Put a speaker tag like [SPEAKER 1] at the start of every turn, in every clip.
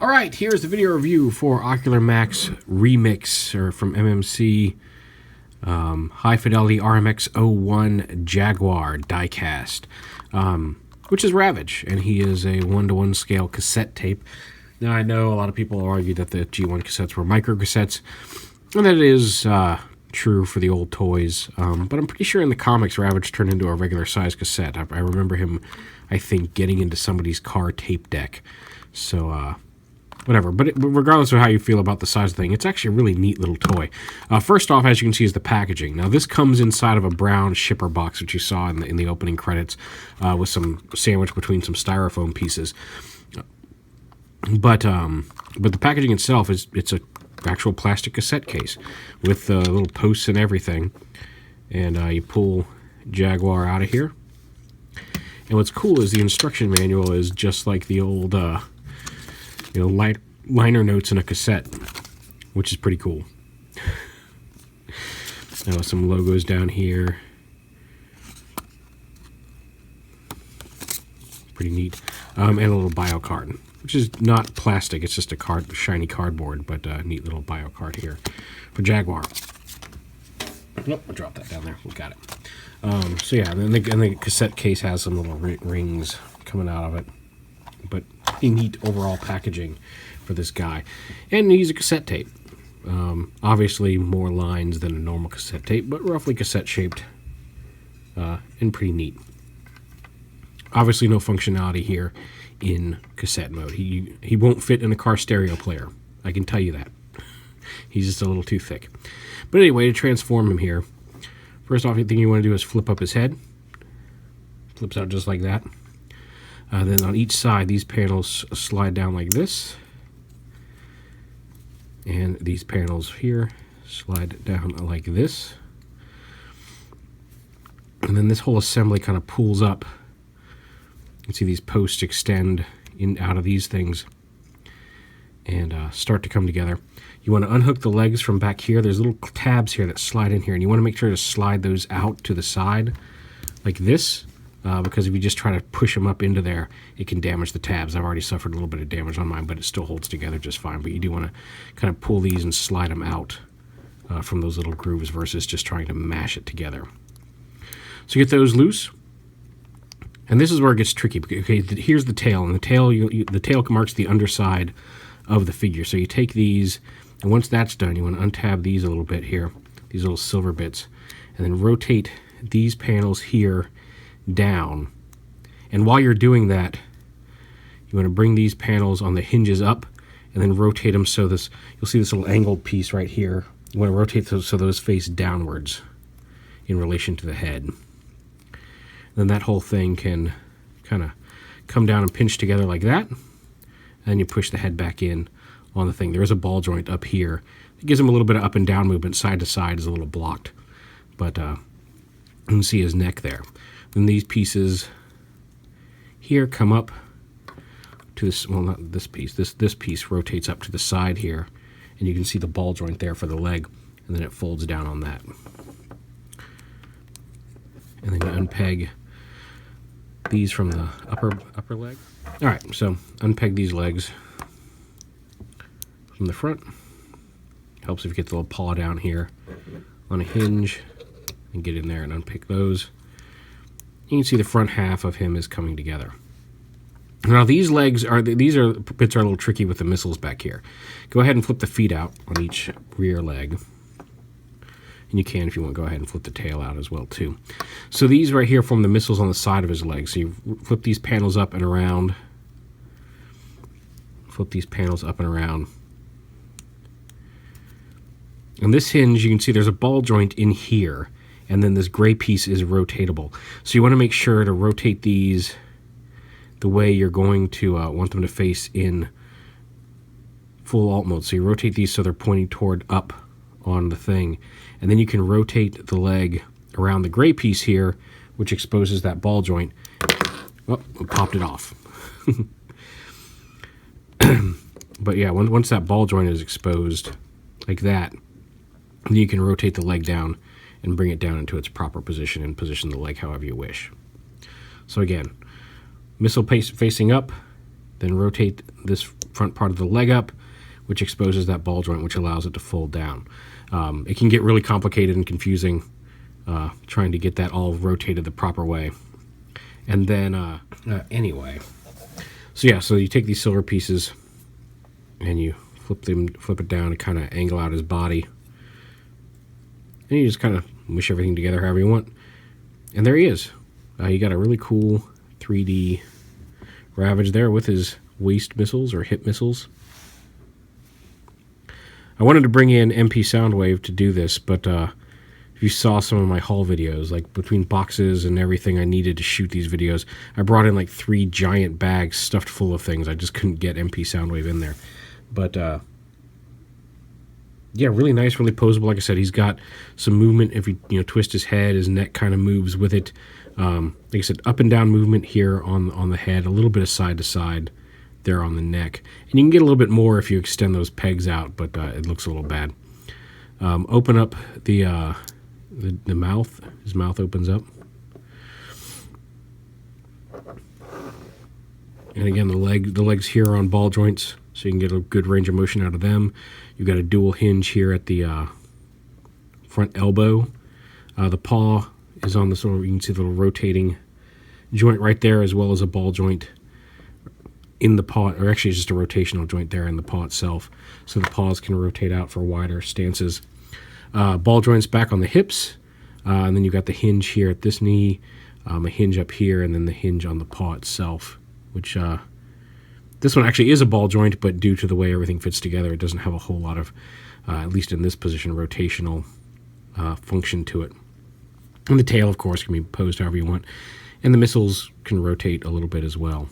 [SPEAKER 1] Alright, here's the video review for Ocular Max Remix, or from MMC, High Fidelity RMX-01 Jaguar diecast, which is Ravage, and he is a 1:1 scale cassette tape. Now, I know a lot of people argue that the G1 cassettes were micro cassettes, and that is true for the old toys, but I'm pretty sure in the comics Ravage turned into a regular size cassette. I remember him, I think, getting into somebody's car tape deck. So, whatever. But regardless of how you feel about the size of the thing, it's actually a really neat little toy. First off, as you can see, is the packaging. Now, this comes inside of a brown shipper box, which you saw in the opening credits, with some sandwich between some styrofoam pieces. But the packaging itself it's a actual plastic cassette case with little posts and everything. And you pull Jaguar out of here. And what's cool is the instruction manual is just like the old, liner notes in a cassette, which is pretty cool. Now, some logos down here. Pretty neat. And a little bio card, which is not plastic. It's just a shiny cardboard, but a neat little bio card here for Jaguar. Nope, I'll drop that down there. We got it. So yeah, and the cassette case has some little rings coming out of it. But a neat overall packaging for this guy. And he's a cassette tape. Obviously more lines than a normal cassette tape, but roughly cassette shaped, and pretty neat. Obviously no functionality here in cassette mode. He won't fit in a car stereo player. I can tell you that. He's just a little too thick. But anyway, to transform him here, first off, the thing you want to do is flip up his head. Flips out just like that. Then on each side, these panels slide down like this. And these panels here slide down like this. And then this whole assembly kind of pulls up. You can see these posts extend out of these things and start to come together. You want to unhook the legs from back here. There's little tabs here that slide in here, and you want to make sure to slide those out to the side like this, because if you just try to push them up into there, it can damage the tabs. I've already suffered a little bit of damage on mine, but it still holds together just fine. But you do want to kind of pull these and slide them out from those little grooves versus just trying to mash it together. So get those loose. And this is where it gets tricky. Okay, here's the tail, and the tail marks the underside of the figure. So you take these, and once that's done, you want to untab these a little bit here, these little silver bits, and then rotate these panels here down. And while you're doing that, you want to bring these panels on the hinges up, and then rotate them so you'll see this little angled piece right here. You want to rotate those so those face downwards in relation to the head. Then that whole thing can kind of come down and pinch together like that. And you push the head back in on the thing. There is a ball joint up here. It gives him a little bit of up and down movement. Side to side is a little blocked. But you can see his neck there. Then these pieces here come up to this, well, not this piece. This piece rotates up to the side here. And you can see the ball joint there for the leg. And then it folds down on that. And then you unpeg these from the upper leg. All right, so unpeg these legs from the front. Helps if you get the little paw down here on a hinge and get in there and unpick those. You can see the front half of him is coming together. Now these bits are a little tricky with the missiles back here. Go ahead and flip the feet out on each rear leg. And you can, if you want, go ahead and flip the tail out as well, too. So these right here form the missiles on the side of his legs. So you flip these panels up and around. Flip these panels up and around. And this hinge, you can see there's a ball joint in here. And then this gray piece is rotatable. So you want to make sure to rotate these the way you're going to want them to face in full alt mode. So you rotate these so they're pointing toward up on the thing, and then you can rotate the leg around the gray piece here, which exposes that ball joint. Oh, I popped it off. But yeah, once that ball joint is exposed like that, then you can rotate the leg down and bring it down into its proper position and position the leg however you wish. So again, missile face facing up, then rotate this front part of the leg up, which exposes that ball joint, which allows it to fold down. It can get really complicated and confusing trying to get that all rotated the proper way. And then, anyway, so yeah, so you take these silver pieces and you flip it down and kind of angle out his body. And you just kind of mush everything together however you want. And there he is. You got a really cool 3D Ravage there with his waist missiles or hip missiles. I wanted to bring in MP Soundwave to do this, but if you saw some of my haul videos, like between boxes and everything I needed to shoot these videos, I brought in like 3 giant bags stuffed full of things. I just couldn't get MP Soundwave in there. But yeah, really nice, really posable. Like I said, he's got some movement. If you twist his head, his neck kind of moves with it. Like I said, up and down movement here on the head, a little bit of side to side there on the neck. And you can get a little bit more if you extend those pegs out, but it looks a little bad. Open up the mouth. His mouth opens up. And again, the legs here are on ball joints, so you can get a good range of motion out of them. You've got a dual hinge here at the front elbow. The paw is on this little, you can see the little rotating joint right there, as well as a ball joint in the paw, or actually it's just a rotational joint there in the paw itself, so the paws can rotate out for wider stances. Ball joints back on the hips, and then you've got the hinge here at this knee, a hinge up here, and then the hinge on the paw itself, which this one actually is a ball joint, but due to the way everything fits together, it doesn't have a whole lot of, at least in this position, rotational function to it. And the tail, of course, can be posed however you want, and the missiles can rotate a little bit as well.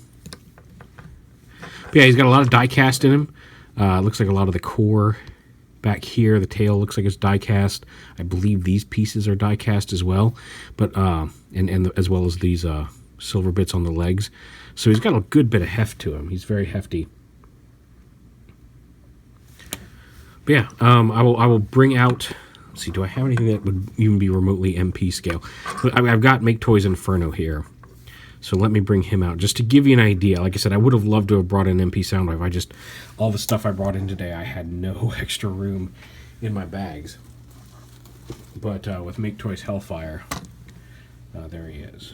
[SPEAKER 1] But yeah, he's got a lot of die cast in him. Looks like a lot of the core back here, the tail looks like it's die cast. I believe these pieces are die cast as well, but as well as these silver bits on the legs. So he's got a good bit of heft to him. He's very hefty. But yeah, I will bring out. Let's see, do I have anything that would even be remotely MP scale? I've got Make Toys Inferno here. So let me bring him out, just to give you an idea. Like I said, I would have loved to have brought in MP Soundwave. All the stuff I brought in today, I had no extra room in my bags. But with Make Toys Hellfire, there he is.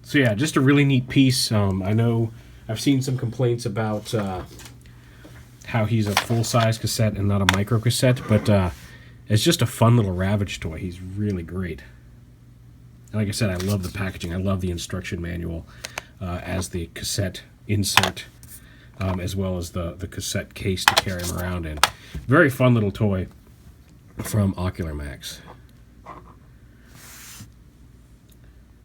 [SPEAKER 1] So yeah, just a really neat piece. I know I've seen some complaints about how he's a full-size cassette and not a micro cassette, but it's just a fun little Ravage toy. He's really great. And like I said, I love the packaging. I love the instruction manual as the cassette insert, as well as the cassette case to carry him around in. Very fun little toy from Ocular Max.